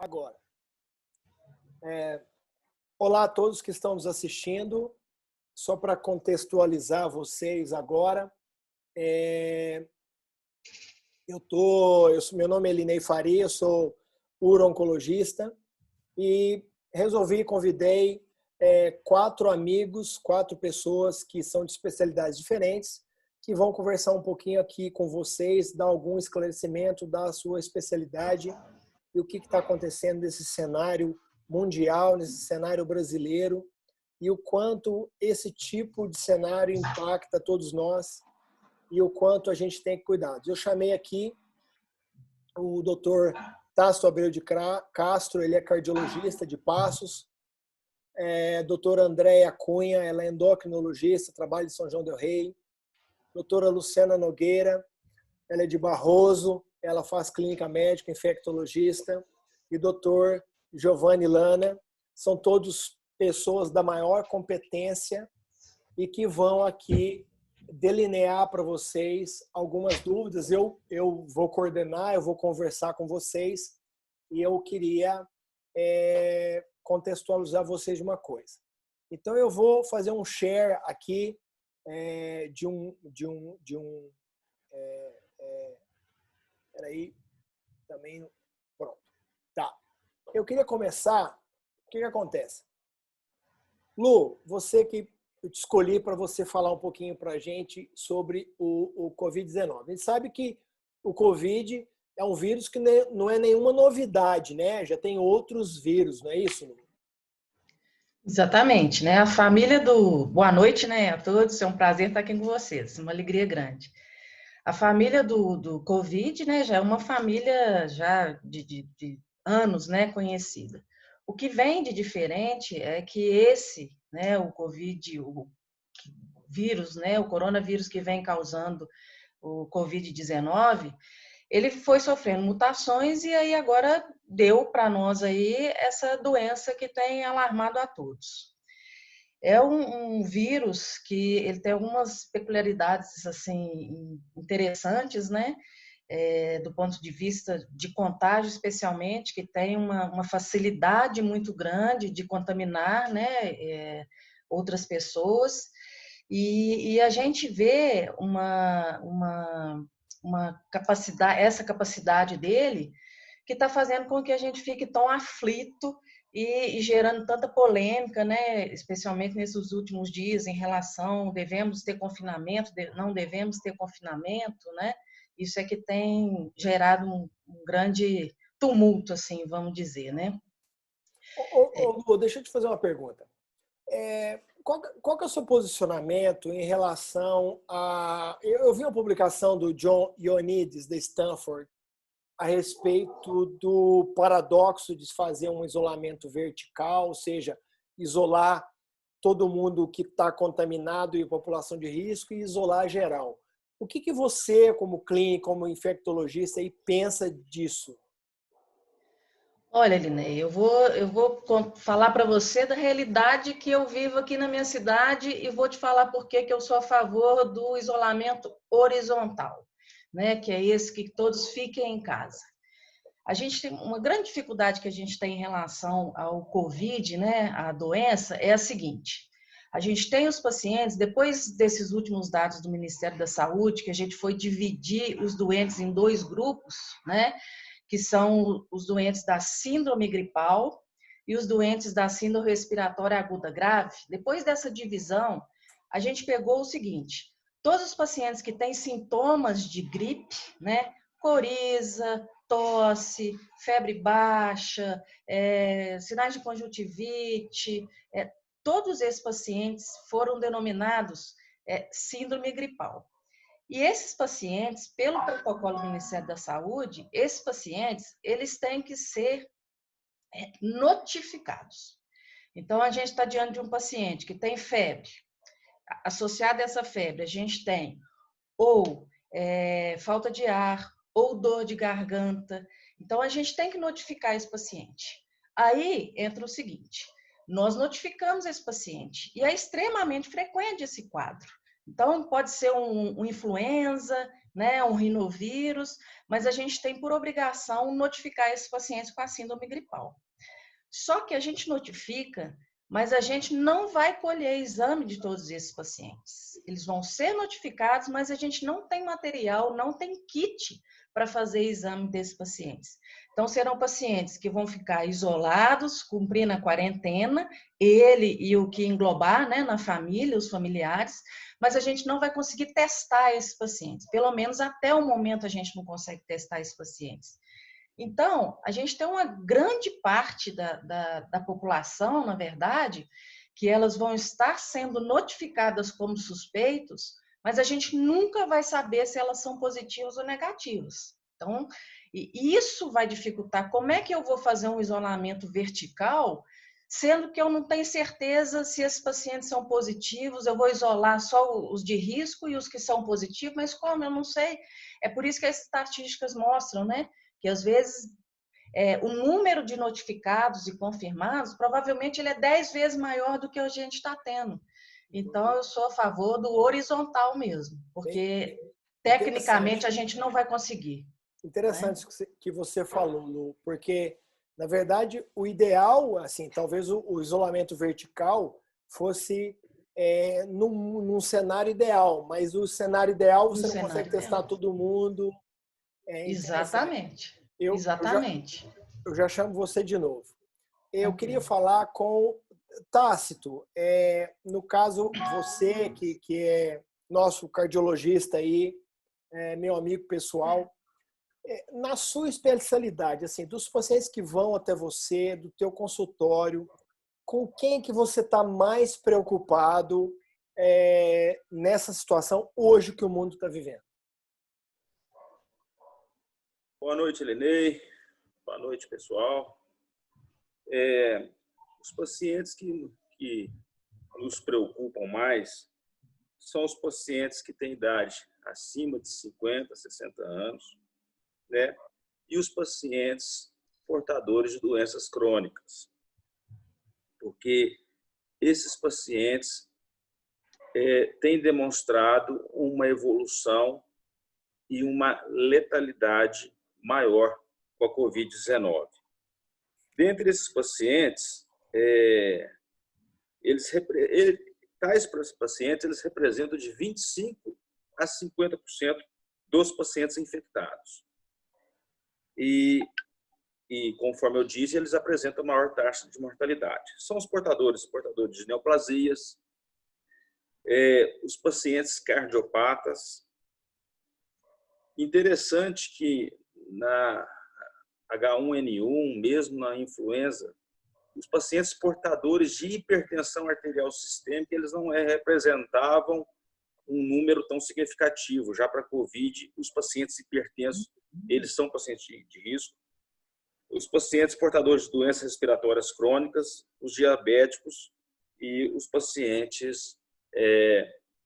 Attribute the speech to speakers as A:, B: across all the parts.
A: Agora. Olá a todos que estão nos assistindo. Só para contextualizar vocês agora, meu nome é Linei Faria, eu sou uro-oncologista e convidei 4 amigos, 4 pessoas que são de especialidades diferentes, que vão conversar um pouquinho aqui com vocês, dar algum esclarecimento da sua especialidade e o que está acontecendo nesse cenário mundial, nesse cenário brasileiro, e o quanto esse tipo de cenário impacta todos nós e o quanto a gente tem que cuidar. Eu chamei aqui o Dr. Tasso Abreu de Castro, ele é cardiologista de Passos, doutora Andréia Cunha, ela é endocrinologista, trabalha em São João del Rei, doutora Luciana Nogueira, ela é de Barroso, ela faz clínica médica, infectologista, e doutor Giovanni Lana, são todos pessoas da maior competência e que vão aqui delinear para vocês algumas dúvidas. Eu vou coordenar, eu vou conversar com vocês e eu queria contextualizar vocês de uma coisa. Então eu vou fazer um share aqui peraí, também pronto. Tá. Eu queria começar. O que acontece? Lu, você que eu te escolhi para você falar um pouquinho para a gente sobre o Covid-19. A gente sabe que o Covid é um vírus que não é nenhuma novidade, né? Já tem outros vírus, não é isso, Lu?
B: Exatamente, né? A família do... Boa noite, né, a todos. É um prazer estar aqui com vocês, uma alegria grande. A família do Covid, né, já é uma família já de anos, né, conhecida. O que vem de diferente é que esse, né, o Covid, o vírus, né, o coronavírus que vem causando o Covid-19, ele foi sofrendo mutações e aí agora deu para nós aí essa doença que tem alarmado a todos. É um vírus que ele tem algumas peculiaridades assim interessantes, né? Do ponto de vista de contágio, especialmente, que tem uma facilidade muito grande de contaminar, né? Outras pessoas. E a gente vê uma capacidade, essa capacidade dele, que está fazendo com que a gente fique tão aflito e gerando tanta polêmica, né? Especialmente nesses últimos dias, em relação devemos ter confinamento, não devemos ter confinamento, né? Isso é que tem gerado um grande tumulto, assim, vamos dizer, né?
A: Lu, deixa eu te fazer uma pergunta. Qual que é o seu posicionamento em relação a... Eu vi uma publicação do John Ioannidis, de Stanford, a respeito do paradoxo de fazer um isolamento vertical, ou seja, isolar todo mundo que está contaminado e população de risco e isolar geral. O que você, como clínico, como infectologista, aí, pensa disso?
B: Olha, Linei, eu vou falar para você da realidade que eu vivo aqui na minha cidade e vou te falar por que eu sou a favor do isolamento horizontal, né? Que é esse que todos fiquem em casa. A gente tem uma grande dificuldade que a gente tem em relação ao Covid, né? A doença é a seguinte: a gente tem os pacientes, depois desses últimos dados do Ministério da Saúde, que a gente foi dividir os doentes em 2 grupos, né? Que são os doentes da síndrome gripal e os doentes da síndrome respiratória aguda grave. Depois dessa divisão, a gente pegou o seguinte: todos os pacientes que têm sintomas de gripe, né, coriza, tosse, febre baixa, sinais de conjuntivite, todos esses pacientes foram denominados síndrome gripal. E esses pacientes, pelo protocolo do Ministério da Saúde, esses pacientes, eles têm que ser notificados. Então, a gente está diante de um paciente que tem febre. Associado a essa febre, a gente tem ou falta de ar, ou dor de garganta. Então, a gente tem que notificar esse paciente. Aí entra o seguinte: nós notificamos esse paciente, e é extremamente frequente esse quadro. Então, pode ser um influenza, né, um rinovírus, mas a gente tem por obrigação notificar esses pacientes com a síndrome gripal. Só que a gente notifica, mas a gente não vai colher exame de todos esses pacientes. Eles vão ser notificados, mas a gente não tem material, não tem kit para fazer exame desses pacientes. Então, serão pacientes que vão ficar isolados, cumprindo a quarentena, ele e o que englobar, né, na família, os familiares, mas a gente não vai conseguir testar esses pacientes. Pelo menos até o momento a gente não consegue testar esses pacientes. Então, a gente tem uma grande parte da população, na verdade, que elas vão estar sendo notificadas como suspeitos, mas a gente nunca vai saber se elas são positivas ou negativas. Então, isso vai dificultar. Como é que eu vou fazer um isolamento vertical, sendo que eu não tenho certeza se esses pacientes são positivos? Eu vou isolar só os de risco e os que são positivos, mas como? Eu não sei. É por isso que as estatísticas mostram, né? Que às vezes o número de notificados e confirmados, provavelmente ele é 10 vezes maior do que a gente está tendo. Então, eu sou a favor do horizontal mesmo, porque tecnicamente a gente não vai conseguir.
A: Interessante que você falou, Lu, porque, na verdade, o ideal, assim, talvez o isolamento vertical fosse num cenário ideal, mas o cenário ideal você não consegue testar todo mundo.
B: Exatamente.
A: Exatamente. Eu já chamo você de novo. Eu queria falar com Tácito. No caso, você que é nosso cardiologista aí, meu amigo pessoal, na sua especialidade, assim, dos pacientes que vão até você, do teu consultório, com quem que você está mais preocupado nessa situação hoje que o mundo está vivendo?
C: Boa noite, Elenei. Boa noite, pessoal. Os pacientes que nos preocupam mais são os pacientes que têm idade acima de 50, 60 anos, né? E os pacientes portadores de doenças crônicas. Porque esses pacientes têm demonstrado uma evolução e uma letalidade maior com a Covid-19. Dentre esses pacientes, tais pacientes eles representam de 25% a 50% dos pacientes infectados. E, conforme eu disse, eles apresentam maior taxa de mortalidade. São os portadores de neoplasias, os pacientes cardiopatas. Interessante que na H1N1, mesmo na influenza, os pacientes portadores de hipertensão arterial sistêmica, eles não representavam um número tão significativo. Já para a COVID, os pacientes hipertensos, eles são pacientes de risco. Os pacientes portadores de doenças respiratórias crônicas, os diabéticos e os pacientes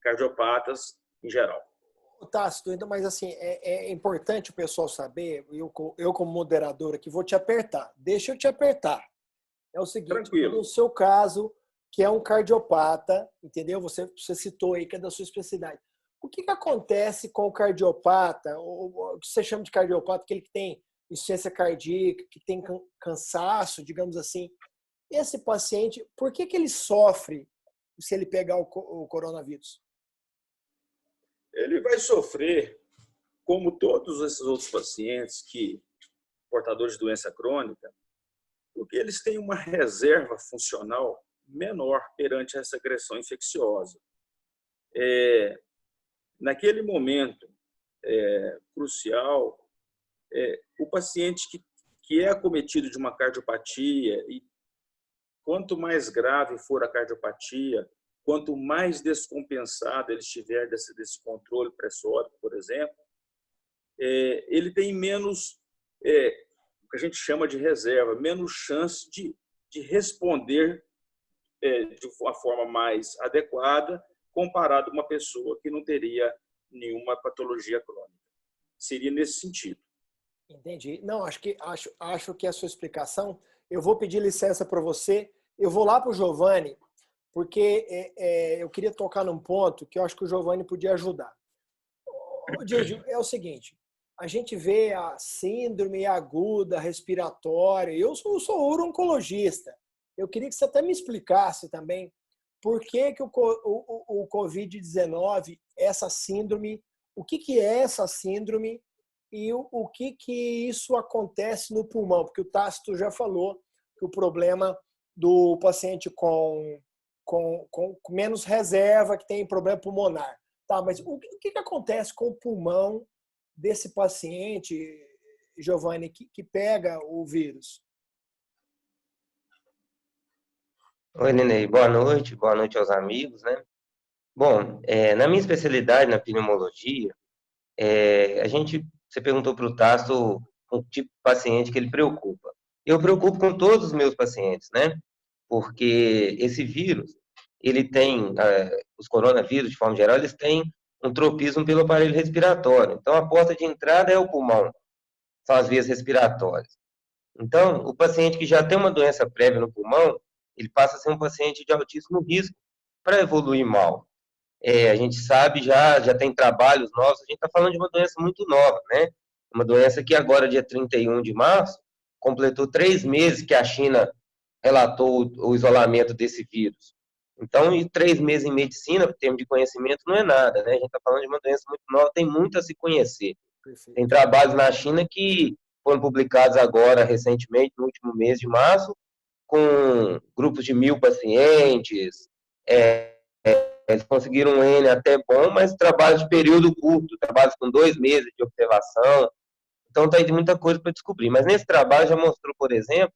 C: cardiopatas em geral.
A: Tácito, mas assim, é importante o pessoal saber, eu como moderador aqui vou te apertar. Deixa eu te apertar. É o seguinte, tranquilo. No seu caso, que é um cardiopata, entendeu? Você citou aí que é da sua especialidade. O que acontece com o cardiopata, o que você chama de cardiopata, aquele que tem insuficiência cardíaca, que tem cansaço, digamos assim. Esse paciente, por que ele sofre se ele pegar o coronavírus?
C: Ele vai sofrer, como todos esses outros pacientes portadores de doença crônica, porque eles têm uma reserva funcional menor perante essa agressão infecciosa. Naquele momento crucial, o paciente que é acometido de uma cardiopatia, e quanto mais grave for a cardiopatia, quanto mais descompensado ele estiver desse controle pressórico, por exemplo, ele tem menos, o que a gente chama de reserva, menos chance de responder de uma forma mais adequada comparado a uma pessoa que não teria nenhuma patologia crônica. Seria nesse sentido.
A: Entendi. Não, acho que a sua explicação, eu vou pedir licença para você, eu vou lá para o Giovanni, porque eu queria tocar num ponto que eu acho que o Giovanni podia ajudar. Didio, é o seguinte, a gente vê a síndrome aguda respiratória, eu sou uro-oncologista, eu queria que você até me explicasse também por que o Covid-19, essa síndrome, o que é essa síndrome e o que isso acontece no pulmão, porque o Tácito já falou que o problema do paciente com menos reserva, que tem problema pulmonar. Tá, mas o que acontece com o pulmão desse paciente, Giovanni, que pega o vírus?
D: Oi, Nenê, boa noite aos amigos, né? Bom, na minha especialidade, na pneumologia, você perguntou para o Tasso o tipo de paciente que ele preocupa. Eu preocupo com todos os meus pacientes, né? Porque esse vírus, ele tem, os coronavírus, de forma geral, eles têm um tropismo pelo aparelho respiratório. Então, a porta de entrada é o pulmão, são as vias respiratórias. Então, o paciente que já tem uma doença prévia no pulmão, ele passa a ser um paciente de altíssimo risco para evoluir mal. A gente sabe, já tem trabalhos novos, a gente está falando de uma doença muito nova, né? Uma doença que agora, dia 31 de março, completou 3 meses que a China relatou o isolamento desse vírus. Então, e 3 meses em medicina, em termos de conhecimento, não é nada, né? A gente está falando de uma doença muito nova, tem muito a se conhecer.
A: Perfeito.
D: Tem trabalhos na China que foram publicados agora, recentemente, no último mês de março, com grupos de 1.000 pacientes. Eles conseguiram um N até bom, mas trabalhos de período curto, trabalhos com 2 meses de observação. Então, está aí de muita coisa para descobrir. Mas nesse trabalho já mostrou, por exemplo,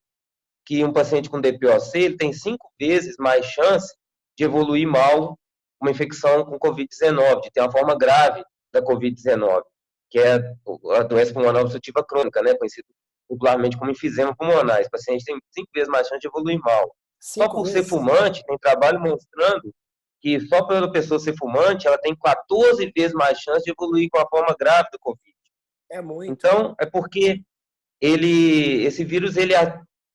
D: que um paciente com DPOC ele tem 5 vezes mais chance de evoluir mal uma infecção com Covid-19, de ter uma forma grave da Covid-19, que é a doença pulmonar obstrutiva crônica, né, conhecida popularmente como enfisema pulmonar. Esse paciente tem 5 vezes mais chance de evoluir mal. Só por ser fumante, tem trabalho mostrando que só pela pessoa ser fumante, ela tem 14 vezes mais chance de evoluir com a forma grave do Covid.
A: É muito.
D: Então, é porque esse vírus ele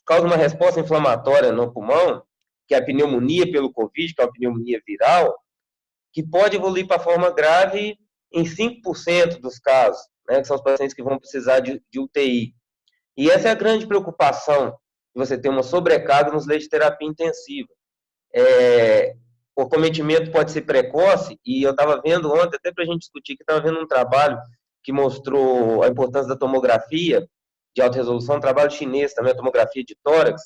D: causa uma resposta inflamatória no pulmão, que é a pneumonia pelo Covid, que é uma pneumonia viral, que pode evoluir para a forma grave em 5% dos casos, né, que são os pacientes que vão precisar de UTI. E essa é a grande preocupação, de você ter uma sobrecarga nos leitos de terapia intensiva. O acometimento pode ser precoce, e eu estava vendo ontem, até para a gente discutir, que estava vendo um trabalho que mostrou a importância da tomografia de alta resolução, um trabalho chinês também, a tomografia de tórax,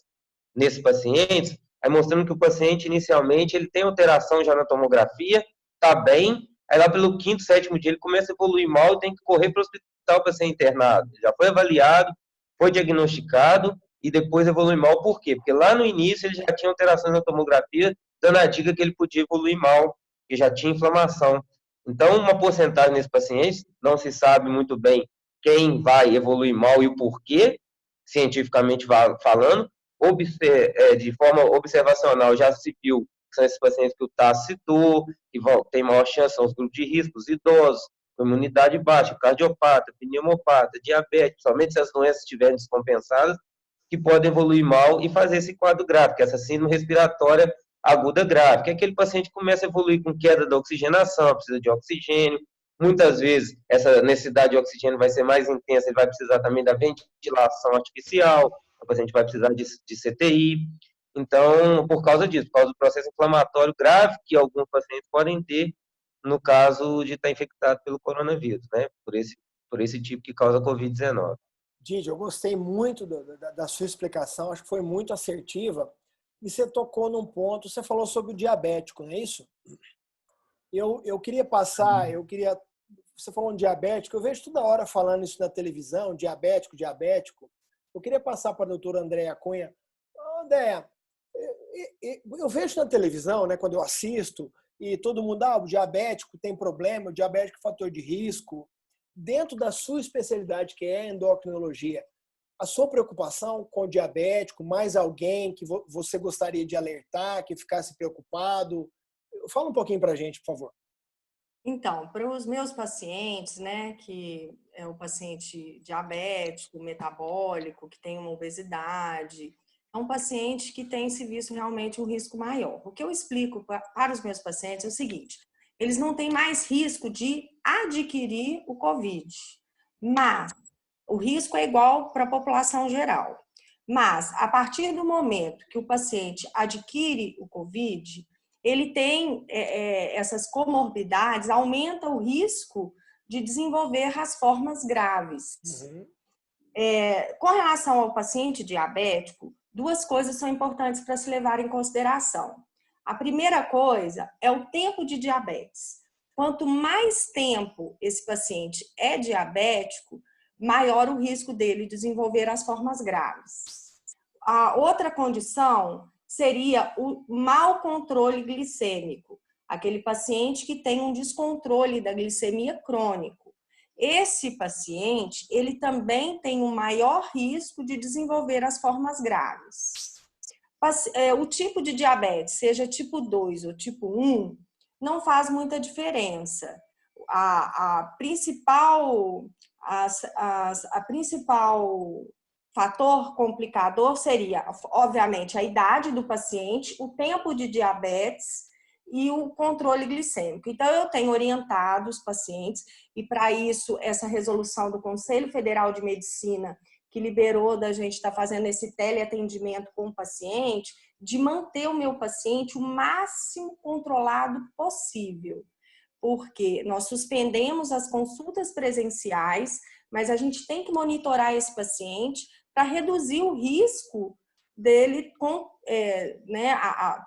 D: nesses pacientes, aí mostrando que o paciente, inicialmente, ele tem alteração já na tomografia, está bem, aí lá pelo 5º, 7º dia ele começa a evoluir mal e tem que correr para o hospital para ser internado. Já foi avaliado, foi diagnosticado e depois evolui mal. Por quê? Porque lá no início ele já tinha alterações na tomografia, dando a dica que ele podia evoluir mal, que já tinha inflamação. Então, uma porcentagem nesses pacientes, não se sabe muito bem quem vai evoluir mal e o porquê, cientificamente falando. De forma observacional, já se viu que são esses pacientes que o Tasso citou, que tem maior chance, são os grupos de risco, os idosos, com imunidade baixa, cardiopata, pneumopata, diabetes, somente se as doenças estiverem descompensadas, que podem evoluir mal e fazer esse quadro grave, que é essa síndrome respiratória aguda grave, que é aquele paciente que começa a evoluir com queda da oxigenação, precisa de oxigênio, muitas vezes essa necessidade de oxigênio vai ser mais intensa, ele vai precisar também da ventilação artificial, o paciente vai precisar de CTI. Então, por causa disso, por causa do processo inflamatório grave que alguns pacientes podem ter no caso de estar infectado pelo coronavírus, né? Por esse tipo que causa Covid-19.
A: Didi, eu gostei muito da sua explicação, acho que foi muito assertiva. E você tocou num ponto, você falou sobre o diabético, não é isso? Eu queria passar, você falou em diabético, eu vejo toda hora falando isso na televisão, diabético. Eu queria passar para a doutora Andréa Cunha. Andréa, eu vejo na televisão, né, quando eu assisto, e todo mundo, o diabético tem problema, o diabético é fator de risco. Dentro da sua especialidade, que é endocrinologia, a sua preocupação com o diabético, mais alguém que você gostaria de alertar, que ficasse preocupado? Fala um pouquinho para a gente, por favor.
E: Então, para os meus pacientes, né, que é o paciente diabético, metabólico, que tem uma obesidade, é um paciente que tem se visto realmente um risco maior. O que eu explico para os meus pacientes é o seguinte: eles não têm mais risco de adquirir o COVID. Mas o risco é igual para a população geral. Mas, a partir do momento que o paciente adquire o COVID, ele tem essas comorbidades, aumenta o risco de desenvolver as formas graves.
A: Uhum.
E: Com relação ao paciente diabético, duas coisas são importantes para se levar em consideração. A primeira coisa é o tempo de diabetes. Quanto mais tempo esse paciente é diabético, maior o risco dele desenvolver as formas graves. A outra condição seria o mau controle glicêmico, aquele paciente que tem um descontrole da glicemia crônico. Esse paciente, ele também tem um maior risco de desenvolver as formas graves. O tipo de diabetes, seja tipo 2 ou tipo 1, não faz muita diferença. A principal fator complicador seria, obviamente, a idade do paciente, o tempo de diabetes e o controle glicêmico. Então, eu tenho orientado os pacientes, e para isso, essa resolução do Conselho Federal de Medicina, que liberou da gente estar fazendo esse teleatendimento com o paciente, de manter o meu paciente o máximo controlado possível. Porque nós suspendemos as consultas presenciais, mas a gente tem que monitorar esse paciente para reduzir o risco dele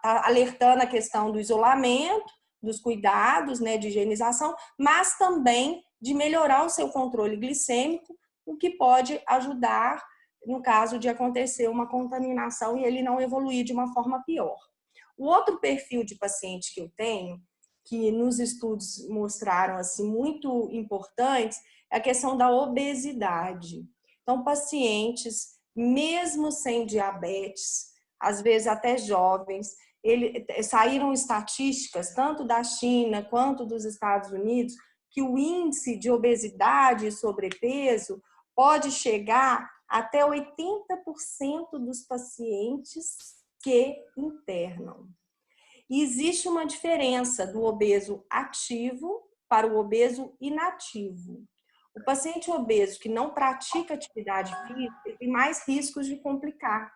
E: tá alertando a questão do isolamento, dos cuidados, de higienização, mas também de melhorar o seu controle glicêmico, o que pode ajudar no caso de acontecer uma contaminação e ele não evoluir de uma forma pior. O outro perfil de paciente que eu tenho, que nos estudos mostraram assim, muito importantes, é a questão da obesidade. Então, pacientes, mesmo sem diabetes, às vezes até jovens, saíram estatísticas, tanto da China quanto dos Estados Unidos, que o índice de obesidade e sobrepeso pode chegar até 80% dos pacientes que internam. E existe uma diferença do obeso ativo para o obeso inativo. O paciente obeso que não pratica atividade física tem mais riscos de complicar.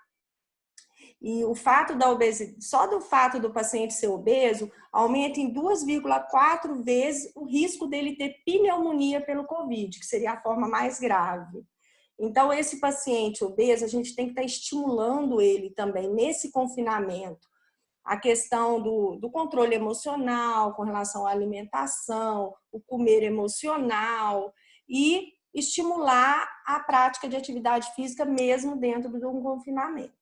E: E o fato da obesidade, só do fato do paciente ser obeso, aumenta em 2,4 vezes o risco dele ter pneumonia pelo COVID, que seria a forma mais grave. Então, esse paciente obeso, a gente tem que estar estimulando ele também nesse confinamento. A questão do controle emocional com relação à alimentação, o comer emocional e estimular a prática de atividade física mesmo dentro de um confinamento.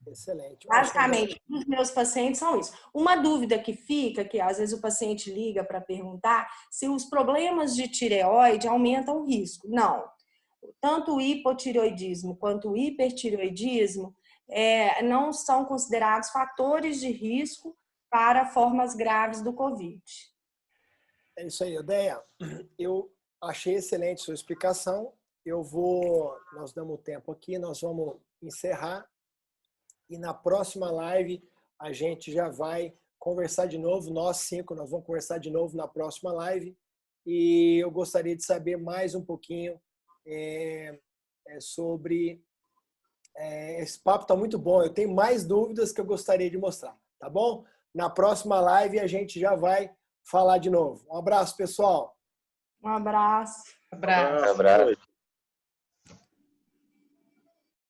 A: Excelente.
E: Basicamente, os meus pacientes são isso. Uma dúvida que fica, que às vezes o paciente liga para perguntar, se os problemas de tireoide aumentam o risco. Não. Tanto o hipotireoidismo quanto o hipertireoidismo não são considerados fatores de risco para formas graves do COVID.
A: É isso aí, Odeia. Eu achei excelente sua explicação. Nós damos tempo aqui, nós vamos encerrar. E na próxima live a gente já vai conversar de novo, nós 5, nós vamos conversar de novo na próxima live. E eu gostaria de saber mais um pouquinho sobre... esse papo está muito bom, eu tenho mais dúvidas que eu gostaria de mostrar, tá bom? Na próxima live a gente já vai falar de novo. Um abraço, pessoal.
E: Um abraço.
B: Abraço.
D: Abraço.